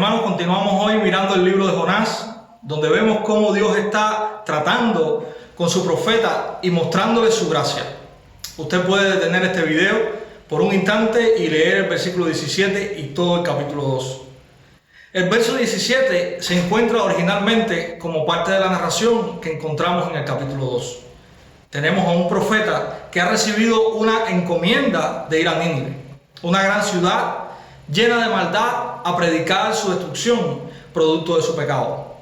Hermanos, continuamos hoy mirando el libro de Jonás, donde vemos cómo Dios está tratando con su profeta y mostrándole su gracia. Usted puede detener este video por un instante y leer el versículo 17 y todo el capítulo 2. El verso 17 se encuentra originalmente como parte de la narración que encontramos en el capítulo 2. Tenemos a un profeta que ha recibido una encomienda de ir a Nínive, una gran ciudad llena de maldad, a predicar su destrucción producto de su pecado.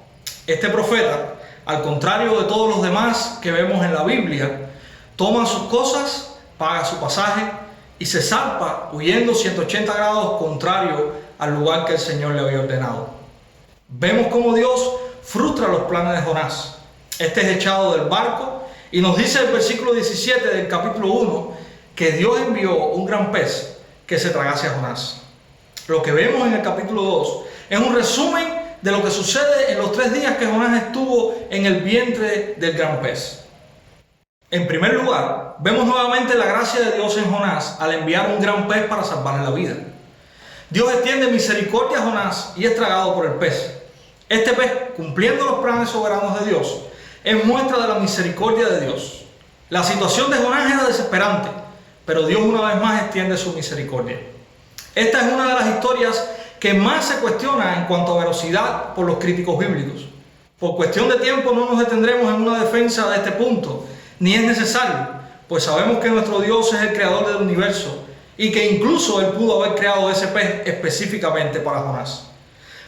Este profeta, al contrario de todos los demás que vemos en la Biblia, toma sus cosas, paga su pasaje y se zarpa huyendo 180 grados contrario al lugar que el Señor le había ordenado. Vemos cómo Dios frustra los planes de Jonás. Este es echado del barco y nos dice el versículo 17 del capítulo 1 que Dios envió un gran pez que se tragase a Jonás. Lo que vemos en el capítulo 2 es un resumen de lo que sucede en los 3 días que Jonás estuvo en el vientre del gran pez. En primer lugar, vemos nuevamente la gracia de Dios en Jonás al enviar un gran pez para salvarle la vida. Dios extiende misericordia a Jonás y es tragado por el pez. Este pez, cumpliendo los planes soberanos de Dios, es muestra de la misericordia de Dios. La situación de Jonás era desesperante, pero Dios una vez más extiende su misericordia. Esta es una de las historias que más se cuestiona en cuanto a veracidad por los críticos bíblicos. Por cuestión de tiempo no nos detendremos en una defensa de este punto, ni es necesario, pues sabemos que nuestro Dios es el creador del universo y que incluso Él pudo haber creado ese pez específicamente para Jonás.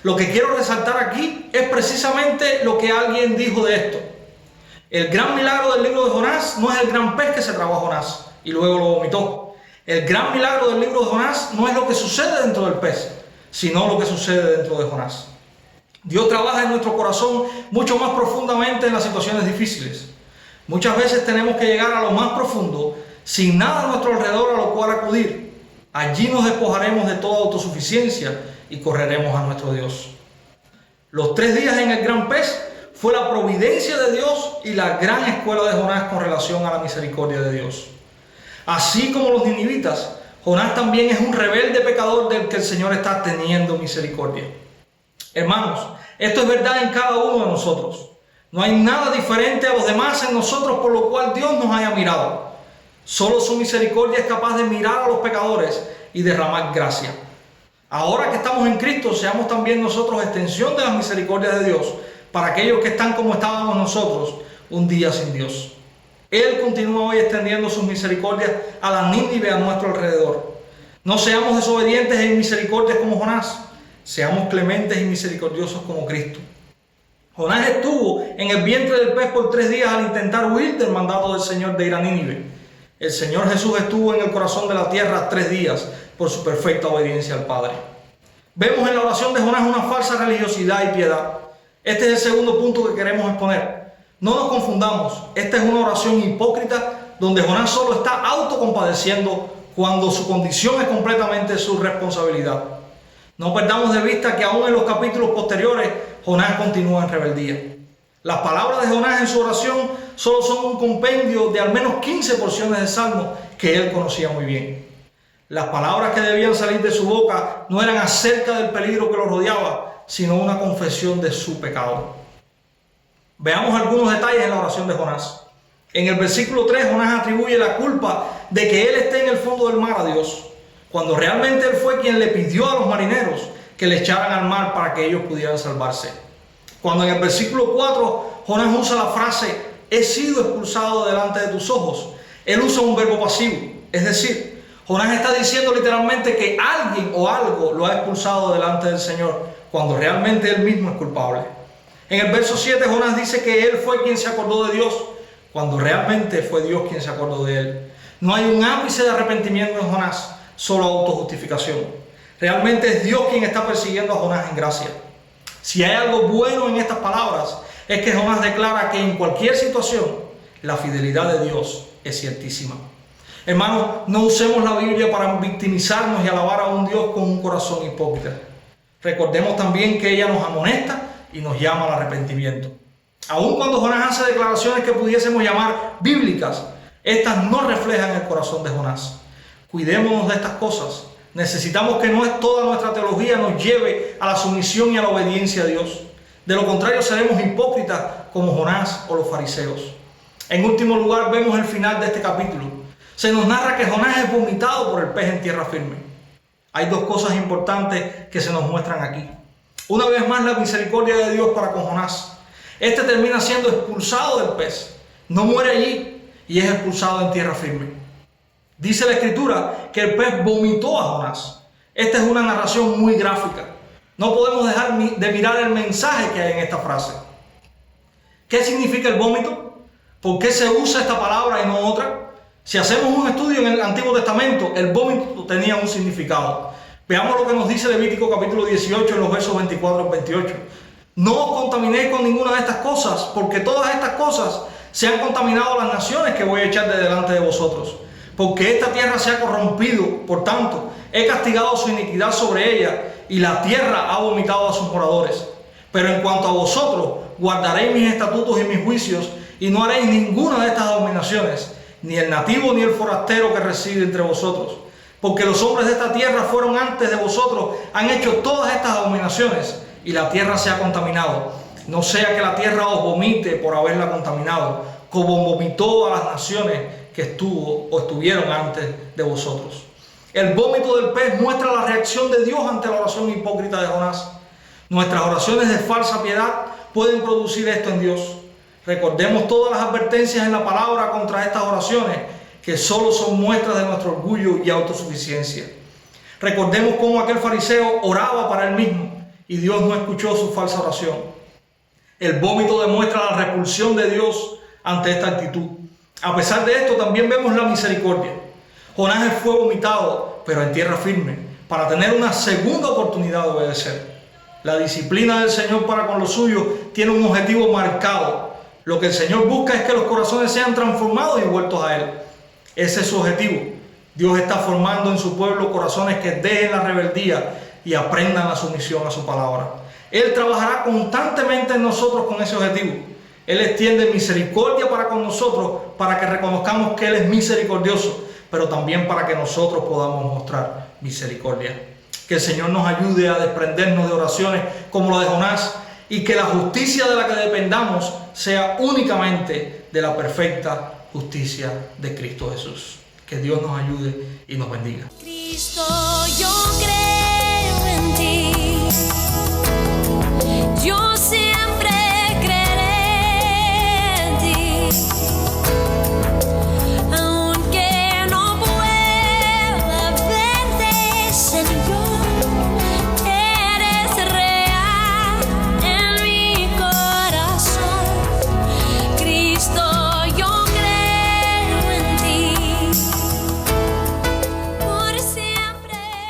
Lo que quiero resaltar aquí es precisamente lo que alguien dijo de esto. El gran milagro del libro de Jonás no es el gran pez que se tragó a Jonás y luego lo vomitó. El gran milagro del libro de Jonás no es lo que sucede dentro del pez, sino lo que sucede dentro de Jonás. Dios trabaja en nuestro corazón mucho más profundamente en las situaciones difíciles. Muchas veces tenemos que llegar a lo más profundo, sin nada a nuestro alrededor a lo cual acudir. Allí nos despojaremos de toda autosuficiencia y correremos a nuestro Dios. Los 3 días en el gran pez fue la providencia de Dios y la gran escuela de Jonás con relación a la misericordia de Dios. Así como los ninivitas, Jonás también es un rebelde pecador del que el Señor está teniendo misericordia. Hermanos, esto es verdad en cada uno de nosotros. No hay nada diferente a los demás en nosotros por lo cual Dios nos haya mirado. Solo su misericordia es capaz de mirar a los pecadores y derramar gracia. Ahora que estamos en Cristo, seamos también nosotros extensión de las misericordias de Dios para aquellos que están como estábamos nosotros un día sin Dios. Él continúa hoy extendiendo sus misericordias a la Nínive a nuestro alrededor. No seamos desobedientes e inmisericordias como Jonás. Seamos clementes y misericordiosos como Cristo. Jonás estuvo en el vientre del pez por 3 días al intentar huir del mandato del Señor de ir a Nínive. El Señor Jesús estuvo en el corazón de la tierra 3 días por su perfecta obediencia al Padre. Vemos en la oración de Jonás una falsa religiosidad y piedad. Este es el segundo punto que queremos exponer. No nos confundamos, esta es una oración hipócrita donde Jonás solo está autocompadeciendo cuando su condición es completamente su responsabilidad. No perdamos de vista que aún en los capítulos posteriores Jonás continúa en rebeldía. Las palabras de Jonás en su oración solo son un compendio de al menos 15 porciones de salmos que él conocía muy bien. Las palabras que debían salir de su boca no eran acerca del peligro que lo rodeaba, sino una confesión de su pecado. Veamos algunos detalles en la oración de Jonás. En el versículo 3, Jonás atribuye la culpa de que él esté en el fondo del mar a Dios, cuando realmente él fue quien le pidió a los marineros que le echaran al mar para que ellos pudieran salvarse. Cuando en el versículo 4, Jonás usa la frase, he sido expulsado delante de tus ojos, él usa un verbo pasivo, es decir, Jonás está diciendo literalmente que alguien o algo lo ha expulsado delante del Señor, cuando realmente él mismo es culpable. En el verso 7, Jonás dice que él fue quien se acordó de Dios, cuando realmente fue Dios quien se acordó de él. No hay un ápice de arrepentimiento en Jonás, solo autojustificación. Realmente es Dios quien está persiguiendo a Jonás en gracia. Si hay algo bueno en estas palabras, es que Jonás declara que en cualquier situación, la fidelidad de Dios es ciertísima. Hermanos, no usemos la Biblia para victimizarnos y alabar a un Dios con un corazón hipócrita. Recordemos también que ella nos amonesta y nos llama al arrepentimiento. Aun cuando Jonás hace declaraciones que pudiésemos llamar bíblicas, estas no reflejan el corazón de Jonás. Cuidémonos de estas cosas, Necesitamos que toda nuestra teología nos lleve a la sumisión y a la obediencia a Dios. De lo contrario, seremos hipócritas como Jonás o los fariseos. En último lugar, vemos el final de este capítulo. Se nos narra que Jonás es vomitado por el pez en tierra firme. Hay dos cosas importantes que se nos muestran aquí. Una vez más, la misericordia de Dios para con Jonás. Este termina siendo expulsado del pez. No muere allí y es expulsado en tierra firme. Dice la Escritura que el pez vomitó a Jonás. Esta es una narración muy gráfica. No podemos dejar de mirar el mensaje que hay en esta frase. ¿Qué significa el vómito? ¿Por qué se usa esta palabra y no otra? Si hacemos un estudio en el Antiguo Testamento, el vómito tenía un significado. Veamos lo que nos dice Levítico capítulo 18 en los versos 24 al 28. No os contaminéis con ninguna de estas cosas, porque todas estas cosas se han contaminado las naciones que voy a echar de delante de vosotros. Porque esta tierra se ha corrompido, por tanto, he castigado su iniquidad sobre ella, y la tierra ha vomitado a sus moradores. Pero en cuanto a vosotros, guardaréis mis estatutos y mis juicios, y no haréis ninguna de estas abominaciones, ni el nativo ni el forastero que reside entre vosotros. Porque los hombres de esta tierra fueron antes de vosotros, han hecho todas estas abominaciones, y la tierra se ha contaminado. No sea que la tierra os vomite por haberla contaminado, como vomitó a las naciones que estuvieron antes de vosotros. El vómito del pez muestra la reacción de Dios ante la oración hipócrita de Jonás. Nuestras oraciones de falsa piedad pueden producir esto en Dios. Recordemos todas las advertencias en la palabra contra estas oraciones, que solo son muestras de nuestro orgullo y autosuficiencia. Recordemos cómo aquel fariseo oraba para él mismo y Dios no escuchó su falsa oración. El vómito demuestra la repulsión de Dios ante esta actitud. A pesar de esto, también vemos la misericordia. Jonás fue vomitado, pero en tierra firme, para tener una segunda oportunidad de obedecer. La disciplina del Señor para con los suyos tiene un objetivo marcado. Lo que el Señor busca es que los corazones sean transformados y vueltos a Él. Ese es su objetivo. Dios está formando en su pueblo corazones que dejen la rebeldía y aprendan la sumisión a su palabra. Él trabajará constantemente en nosotros con ese objetivo. Él extiende misericordia para con nosotros, para que reconozcamos que Él es misericordioso, pero también para que nosotros podamos mostrar misericordia. Que el Señor nos ayude a desprendernos de oraciones como la de Jonás, y que la justicia de la que dependamos sea únicamente de la perfecta justicia de Cristo Jesús. Que Dios nos ayude y nos bendiga. Cristo, yo creo.